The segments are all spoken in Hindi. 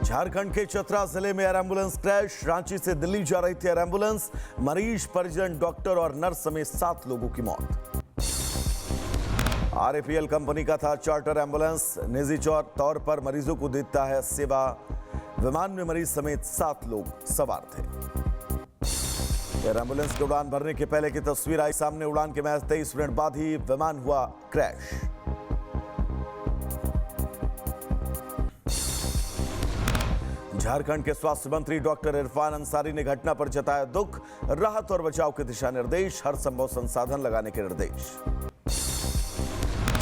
झारखंड के चतरा जिले में एयर एम्बुलेंस क्रैश। रांची से दिल्ली जा रही थी एयर एम्बुलेंस। मरीज, परिजन, डॉक्टर और नर्स समेत 7 लोगों की मौत। आरएपीएल कंपनी का था चार्टर एम्बुलेंस। निजी तौर पर मरीजों को देता है सेवा। विमान में मरीज समेत 7 लोग सवार थे। एयर एम्बुलेंस की उड़ान भरने के पहले की तस्वीर आई सामने। उड़ान के महज 23 मिनट बाद ही विमान हुआ क्रैश। झारखंड के स्वास्थ्य मंत्री डॉक्टर इरफान अंसारी ने घटना पर जताया दुख। राहत और बचाव के दिशा निर्देश, हर संभव संसाधन लगाने के निर्देश।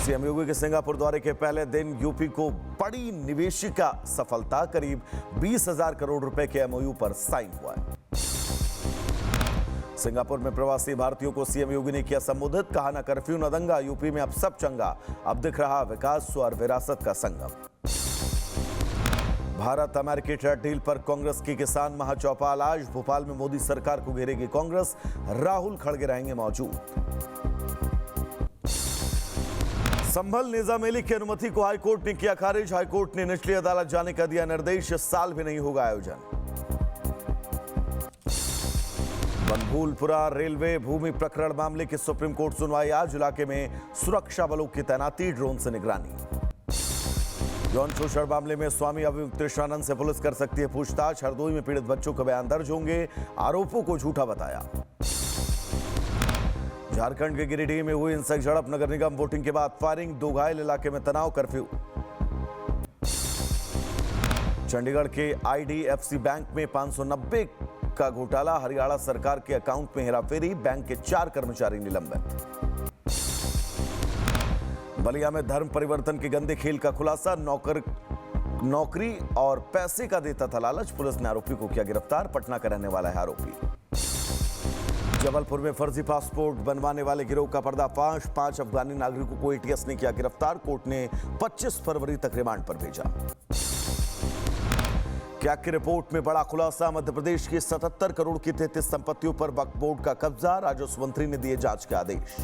सीएम योगी के सिंगापुर दौरे के पहले दिन यूपी को बड़ी निवेशिका सफलता। करीब 20,000 करोड़ रुपए के एमओयू पर साइन हुआ है। सिंगापुर में प्रवासी भारतीयों को सीएम योगी ने किया संबोधित। कहा, न कर्फ्यू न दंगा, यूपी में अब सब चंगा। अब दिख रहा विकास और विरासत का संगम। भारत अमेरिकी ट्रेड डील पर कांग्रेस की किसान महाचौपाल आज। भोपाल में मोदी सरकार को घेरेगी कांग्रेस। राहुल खड़गे रहेंगे मौजूद। संभल निजामेली की अनुमति को हाईकोर्ट ने किया खारिज। हाईकोर्ट ने निचली अदालत जाने का दिया निर्देश। इस साल भी नहीं होगा आयोजन। बनभूलपुरा रेलवे भूमि प्रकरण मामले की सुप्रीम कोर्ट सुनवाई आज। इलाके में सुरक्षा बलों की तैनाती, ड्रोन से निगरानी। यौन शोषण मामले में स्वामी अवमुक्तेश्वरानंद से पुलिस कर सकती है पूछताछ। हरदोई में पीड़ित बच्चों का बयान दर्ज होंगे। आरोपों को झूठा बताया। झारखंड के गिरिडीह में हुई हिंसक झड़प। नगर निगम वोटिंग के बाद फायरिंग, 2 घायल। इलाके में तनाव, कर्फ्यू। चंडीगढ़ के आईडीएफसी बैंक में 590 का घोटाला। हरियाणा सरकार के अकाउंट में हेराफेरी। बैंक के 4 कर्मचारी निलंबित। बलिया में धर्म परिवर्तन के गंदे खेल का खुलासा। नौकरी और पैसे का देता था लालच। पुलिस ने आरोपी को किया गिरफ्तार। पटना का रहने वाला है आरोपी। जबलपुर में फर्जी पासपोर्ट बनवाने वाले गिरोह का पर्दाफाश। 5 अफगानी नागरिकों को एटीएस ने किया गिरफ्तार। कोर्ट ने 25 फरवरी तक रिमांड पर भेजा। कैग की रिपोर्ट में बड़ा खुलासा। मध्य प्रदेश की 77 करोड़ की 33 संपत्तियों पर वक्फ बोर्ड का कब्जा। राजस्व मंत्री ने दिए जांच के आदेश।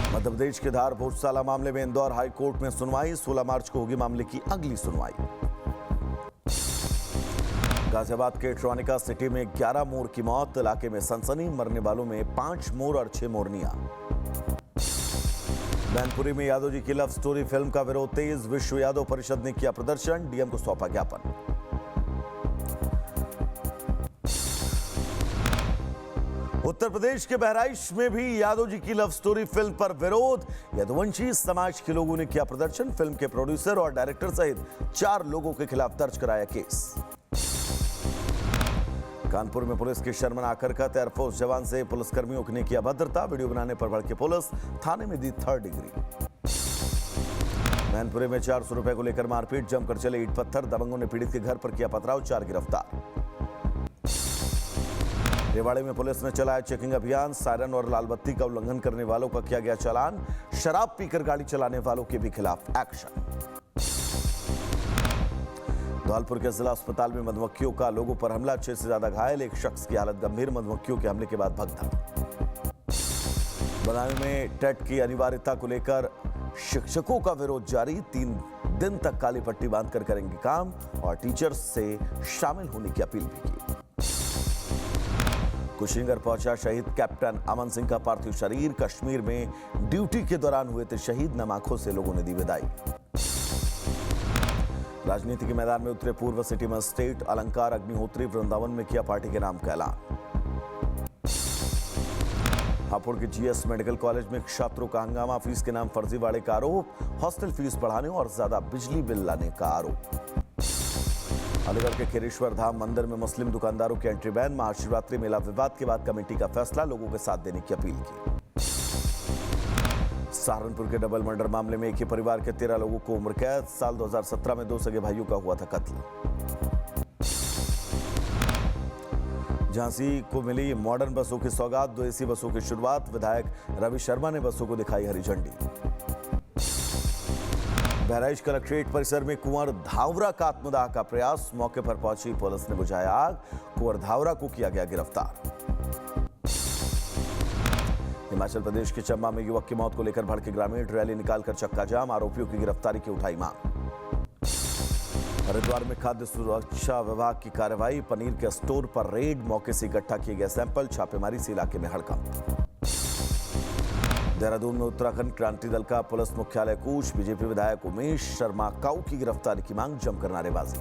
मध्य प्रदेश के धार भोजशाला मामले में इंदौर हाई कोर्ट में सुनवाई। 16 मार्च को होगी मामले की अगली सुनवाई। गाजियाबाद के ट्रॉनिका सिटी में 11 मोर की मौत। इलाके में सनसनी। मरने वालों में 5 मोर और 6 मोरनियां। मैनपुरी में यादव जी की लव स्टोरी फिल्म का विरोध तेज। विश्व यादव परिषद ने किया प्रदर्शन। डीएम को सौंपा ज्ञापन। उत्तर प्रदेश के बहराइच में भी यादव जी की लव स्टोरी फिल्म पर विरोध। यदुवंशी समाज के लोगों ने किया प्रदर्शन। फिल्म के प्रोड्यूसर और डायरेक्टर सहित 4 लोगों के खिलाफ दर्ज कराया केस। कानपुर में पुलिस की शर्मनाक हरकत। एयरफोर्स जवान से पुलिसकर्मियों ने किया भद्रता। वीडियो बनाने पर भड़के पुलिस। थाने में दी 3rd डिग्री। मैनपुरी में 400 रुपए को लेकर मारपीट। जमकर चले ईंट पत्थर। दबंगों ने पीड़ित के घर पर किया पथराव। 4 गिरफ्तार। रेवाड़ी में पुलिस ने चलाया चेकिंग अभियान। सायरन और लाल बत्ती का उल्लंघन करने वालों का किया गया चालान। शराब पीकर गाड़ी चलाने वालों के भी खिलाफ एक्शन। धौलपुर के जिला अस्पताल में मधुमक्खियों का लोगों पर हमला। 6 से ज्यादा घायल। एक शख्स की हालत गंभीर। मधुमक्खियों के हमले के बाद भगदड़। बदायूं में टेट की अनिवार्यता को लेकर शिक्षकों का विरोध जारी। 3 दिन तक काली पट्टी बांधकर करेंगे काम और टीचर्स से शामिल होने की अपील भी की। कुशीनगर पहुंचा शहीद कैप्टन अमन सिंह का पार्थिव शरीर। कश्मीर में ड्यूटी के दौरान हुए थे शहीद। नम आंखों से लोगों ने दी विदाई। राजनीति के मैदान में उतरे पूर्व सिटी मजिस्ट्रेट अलंकार अग्निहोत्री। वृंदावन में किया पार्टी के नाम का ऐलान। हापुड़ के जीएस मेडिकल कॉलेज में छात्रों का हंगामा। फीस के नाम फर्जीवाड़े का आरोप। हॉस्टल फीस बढ़ाने और ज्यादा बिजली बिल लाने का आरोप। अलीगढ़ के खीरेश्वर धाम मंदिर में मुस्लिम दुकानदारों की एंट्री बैन। महाशिवरात्रि मेला विवाद के बाद कमेटी का फैसला। लोगों के साथ देने की अपील की। सहारनपुर के डबल मर्डर मामले में एक ही परिवार के 13 लोगों को उम्र कैद। साल 2017 में 2 सगे भाइयों का हुआ था कत्ल। झांसी को मिली मॉडर्न बसों की सौगात। 2 एसी बसों की शुरुआत। विधायक रवि शर्मा ने बसों को दिखाई हरी झंडी। बहराइच कलेक्ट्रेट परिसर में कुंवर धावरा का आत्मदाह का प्रयास। मौके पर पहुंची पुलिस ने बुझाया आग। कुंवर धावरा को किया गया गिरफ्तार। हिमाचल प्रदेश के चंबा में युवक की मौत को लेकर भड़के ग्रामीण। रैली निकालकर चक्का जाम। आरोपियों की गिरफ्तारी की उठाई मांग। हरिद्वार में खाद्य सुरक्षा विभाग की कार्रवाई, पनीर के स्टोर पर रेड, मौके से इकट्ठा किए गए सैंपल, छापेमारी से इलाके में हड़कंप। देहरादून में उत्तराखंड क्रांति दल का पुलिस मुख्यालय कूच, बीजेपी विधायक उमेश शर्मा काऊ की गिरफ्तारी की मांग, जमकर नारेबाजी।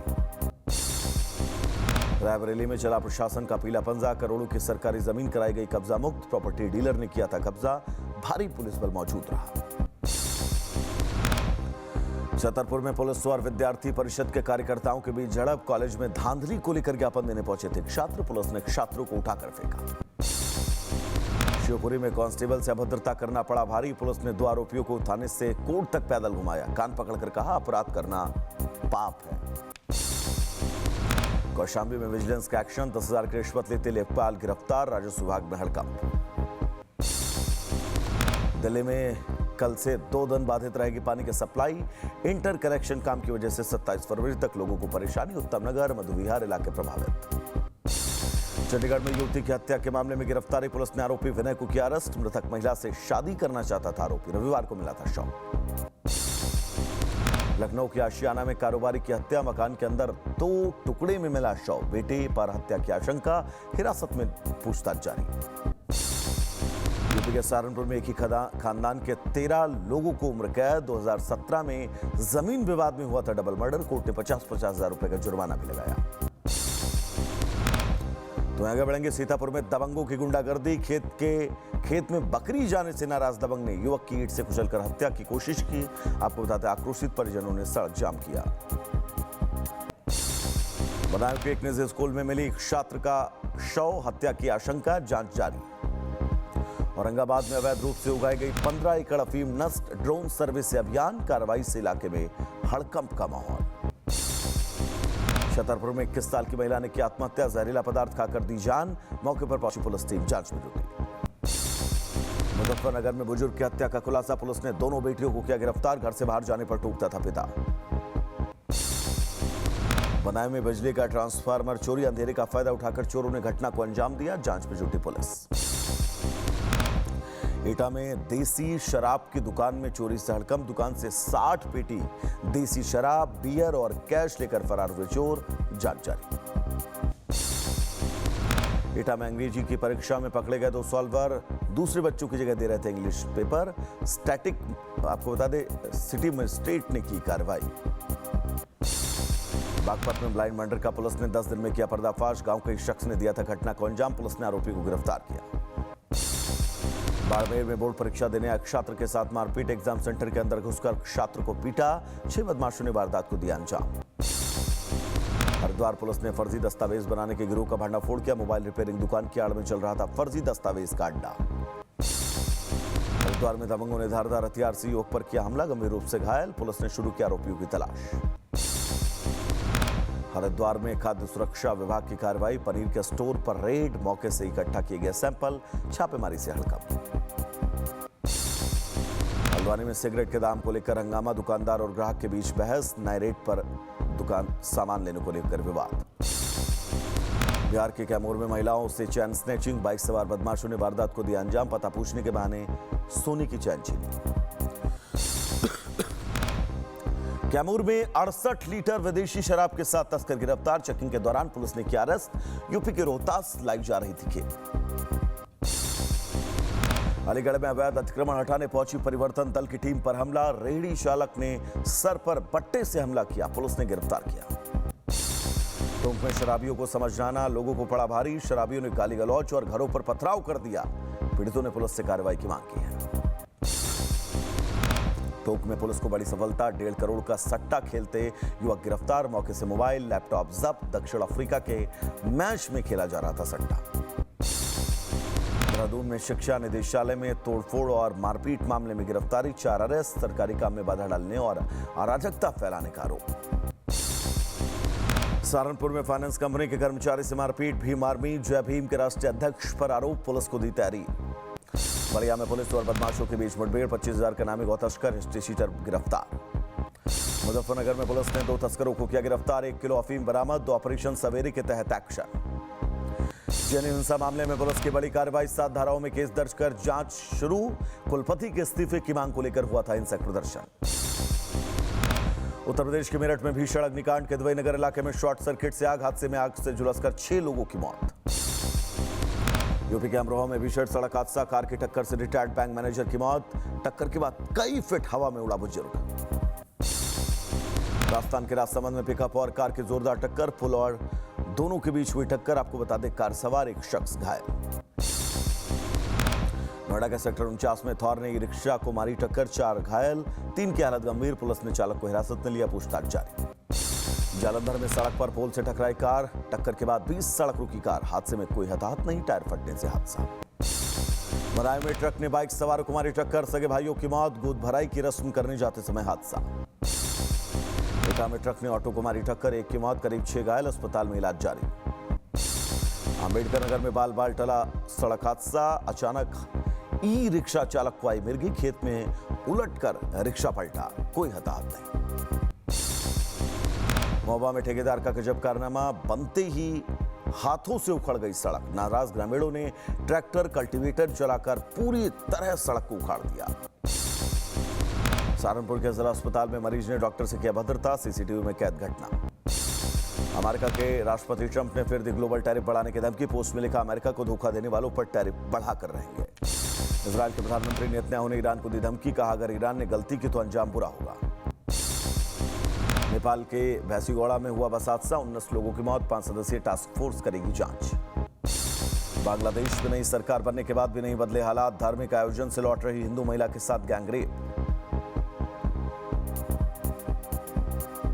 रायबरेली में चला प्रशासन का पीला पंजा, करोड़ों की सरकारी जमीन कराई गई कब्जा मुक्त, प्रॉपर्टी डीलर ने किया था कब्जा, भारी पुलिस बल मौजूद रहा। छतरपुर में पुलिस और विद्यार्थी परिषद के कार्यकर्ताओं के बीच झड़प, कॉलेज में धांधली को लेकर ज्ञापन देने पहुंचे थे छात्र, पुलिस ने छात्रों को उठाकर फेंका। शिवपुरी में कांस्टेबल से अभद्रता करना पड़ा भारी, पुलिस ने 2 आरोपियों को थाने से कोर्ट तक पैदल घुमाया, कान पकड़कर कहा अपराध करना पाप है। कौशाम्बी में विजिलेंस का एक्शन, 10,000 की रिश्वत लेते लेखपाल गिरफ्तार, राजस्व विभाग में हड़कंप। दिल्ली में कल से 2 दिन बाधित रहेगी पानी की सप्लाई, इंटर कनेक्शन काम की वजह से 27 फरवरी तक लोगों को परेशानी, उत्तम नगर मधुविहार इलाके प्रभावित। चंडीगढ़ में युवती की हत्या के मामले में गिरफ्तारी, पुलिस ने आरोपी विनय को किया अरेस्ट, मृतक महिला से शादी करना चाहता था आरोपी, रविवार को मिला था शव। लखनऊ के आशियाना में कारोबारी की हत्या, मकान के अंदर 2 टुकड़े में मिला शव, बेटे पर हत्या की आशंका, हिरासत में पूछताछ जारी। यूपी के सहारनपुर में एक ही खानदान के 13 लोगों को उम्र कैद, 2017 में जमीन विवाद में हुआ था डबल मर्डर, कोर्ट ने 50-50 हजार रुपए का जुर्माना भी लगाया। तो आगे बढ़ेंगे, सीतापुर में दबंगों की गुंडागर्दी, खेत में बकरी जाने से नाराज दबंग ने युवक की ईंट से कुचलकर हत्या की कोशिश की, आपको बताते आक्रोशित परिजनों ने सड़क जाम किया। बदायूं के एक निजी स्कूल में मिली छात्र का शव, हत्या की आशंका, जांच जारी। औरंगाबाद में अवैध रूप से उगाई गई 15 एकड़ अफीम नष्ट, ड्रोन सर्विस से अभियान, कार्रवाई से इलाके में हड़कंप का माहौल। छतरपुर में 21 साल की महिला ने की आत्महत्या, जहरीला पदार्थ खाकर दी जान, मौके पर पहुंची पुलिस टीम जांच में जुटी। मुजफ्फरनगर में बुजुर्ग की हत्या का खुलासा, पुलिस ने दोनों बेटियों को किया गिरफ्तार, घर से बाहर जाने पर टूकता था पिता। बनाए में बिजली का ट्रांसफार्मर चोरी, अंधेरे का फायदा उठाकर चोरों ने घटना को अंजाम दिया, जांच में जुटी पुलिस। एटा में देसी शराब की दुकान में चोरी से हड़कंप, दुकान से 60 पेटी देसी शराब, बियर और कैश लेकर फरार हुए चोर, जांच जारी। एटा में अंग्रेजी की परीक्षा में पकड़े गए 2 सॉल्वर दूसरे बच्चों की जगह दे रहे थे इंग्लिश पेपर, स्टैटिक, आपको बता दें सिटी मजिस्ट्रेट ने की कार्रवाई। बागपत में ब्लाइंड मर्डर का पुलिस ने 10 दिन में किया पर्दाफाश, गांव के एक शख्स ने दिया था घटना को अंजाम, पुलिस ने आरोपी को गिरफ्तार किया। बाड़मेर में बोर्ड परीक्षा देने आए छात्र के साथ मारपीट, एग्जाम सेंटर के अंदर घुसकर छात्र को पीटा, 6 बदमाशों ने वारदात को दिया अंजाम। हरिद्वार पुलिस ने फर्जी दस्तावेज बनाने के गिरोह का भंडाफोड़ किया, मोबाइल रिपेयरिंग दुकान की आड़ में चल रहा था फर्जी दस्तावेज का अड्डा। हरिद्वार में दबंगों ने धारदार हथियार से युवक पर किया हमला, गंभीर रूप से घायल, पुलिस ने शुरू किया आरोपियों की तलाश। हरिद्वार में खाद्य सुरक्षा विभाग की कार्रवाई, पनीर के स्टोर पर रेड, मौके से इकट्ठा किए गए सैंपल, छापेमारी से हड़कंप। हल्द्वानी में सिगरेट के दाम को लेकर हंगामा, दुकानदार और ग्राहक के बीच बहस, नए रेट पर दुकान सामान लेने को लेकर विवाद। बिहार के कैमूर में महिलाओं से चैन स्नैचिंग, बाइक सवार बदमाशों ने वारदात को दिया अंजाम, पता पूछने के बहाने सोने की चैन छीनी। कैमूर में 68 लीटर विदेशी शराब के साथ तस्कर गिरफ्तार, चेकिंग के दौरान पुलिस ने किया अरेस्ट, यूपी के रोहतास लाई जा रही थी खेत। अलीगढ़ में अवैध अतिक्रमण हटाने पहुंची परिवर्तन दल की टीम पर हमला, रेहड़ी चालक ने सर पर बट्टे से हमला किया, पुलिस ने गिरफ्तार किया। टोंक में शराबियों को समझाना लोगों को पड़ा भारी, शराबियों ने गाली गलौच और घरों पर पथराव कर दिया, पीड़ितों ने पुलिस से कार्रवाई की मांग की है। टोंक में पुलिस को बड़ी सफलता, 1.5 करोड़ का सट्टा खेलते युवक गिरफ्तार, मौके से मोबाइल लैपटॉप जब्त, दक्षिण अफ्रीका के मैच में खेला जा रहा था सट्टा। देहरादून में शिक्षा निदेशालय में तोड़फोड़ और मारपीट मामले में गिरफ्तारी, 4 अरेस्ट, सरकारी काम में बाधा डालने और अराजकता फैलाने का आरोप। सहारनपुर में फाइनेंस कंपनी के कर्मचारी से मारपीट, भीम आर्मी जय भीम के राष्ट्रीय अध्यक्ष पर आरोप, पुलिस को दी तहरीर। बलिया में पुलिस और बदमाशों के बीच मुठभेड़, 25,000 का नामी गौ तस्कर हिस्ट्री शीटर गिरफ्तार। मुजफ्फरनगर में पुलिस ने 2 तस्करों को किया गिरफ्तार, 1 किलो अफीम बरामद, 2 ऑपरेशन सवेरे के तहत एक्शन। जन हिंसा मामले में पुलिस की बड़ी कार्रवाई, 7 धाराओं में केस दर्ज कर जांच शुरू, कुलपति के इस्तीफे की मांग को लेकर हुआ था हिंसक प्रदर्शन। उत्तर प्रदेश के मेरठ में भीषण अग्निकांड, के नगर इलाके में शॉर्ट सर्किट से आग, हादसे में आग से झुलसकर 6 लोगों की मौत। यूपी के अमरोहा में भीषण सड़क हादसा, कार की टक्कर से रिटायर्ड बैंक मैनेजर की मौत, टक्कर के बाद कई फीट हवा में उड़ा बुजुर्ग। राजस्थान के राजसमंद में पिकअप और कार की जोरदार टक्कर, पुल और दोनों के बीच हुई टक्कर, आपको बता दें कार सवार एक शख्स घायल। नोएडा के सेक्टर 49 में थॉर ने ई रिक्शा को मारी टक्कर, 4 घायल, 3 की हालत गंभीर, पुलिस ने चालक को हिरासत में लिया, पूछताछ जारी। जालंधर में सड़क पर पोल से टकराई कार, टक्कर के बाद 20 सड़क रुकी कार, हादसे में कोई हताहत नहीं, टायर फटने से हादसा। मराई में ट्रक ने बाइक सवार को मारी टक्कर, सगे भाइयों की मौत, गोद भराई की रस्म करने जाते समय हादसा। एटा में ट्रक ने ऑटो को मारी टक्कर, 1 की मौत, करीब 6 घायल, अस्पताल में इलाज जारी। अंबेडकर नगर में बाल बाल टला सड़क हादसा, अचानक ई रिक्शा चालक को आई मिर्गी, खेत में उलटकर रिक्शा पलटा, कोई हताहत नहीं। महोबा में ठेकेदार का गजब कारनामा, बनते ही हाथों से उखड़ गई सड़क, नाराज ग्रामीणों ने ट्रैक्टर कल्टीवेटर चलाकर पूरी तरह सड़क को उखाड़ दिया। सहारनपुर के जिला अस्पताल में मरीज ने डॉक्टर से किया भद्रता, सीसीटीवी में कैद घटना। अमेरिका के राष्ट्रपति ट्रंप ने फिर दी ग्लोबल टैरिफ बढ़ाने की धमकी, पोस्ट में लिखा अमेरिका को धोखा देने वालों पर टैरिफ बढ़ाकर रहेंगे। इजराइल के प्रधानमंत्री नेतन्याहू ने ईरान को दी धमकी, कहा अगर ईरान ने गलती की तो अंजाम बुरा होगा। नेपाल के भैंसीगौड़ा में हुआ बस हादसा, 19 लोगों की मौत, 5 सदस्यीय टास्क फोर्स करेगी जांच। बांग्लादेश में नई सरकार बनने के बाद भी नहीं बदले हालात, धार्मिक आयोजन से लौट रही हिंदू महिला के साथ गैंगरेप।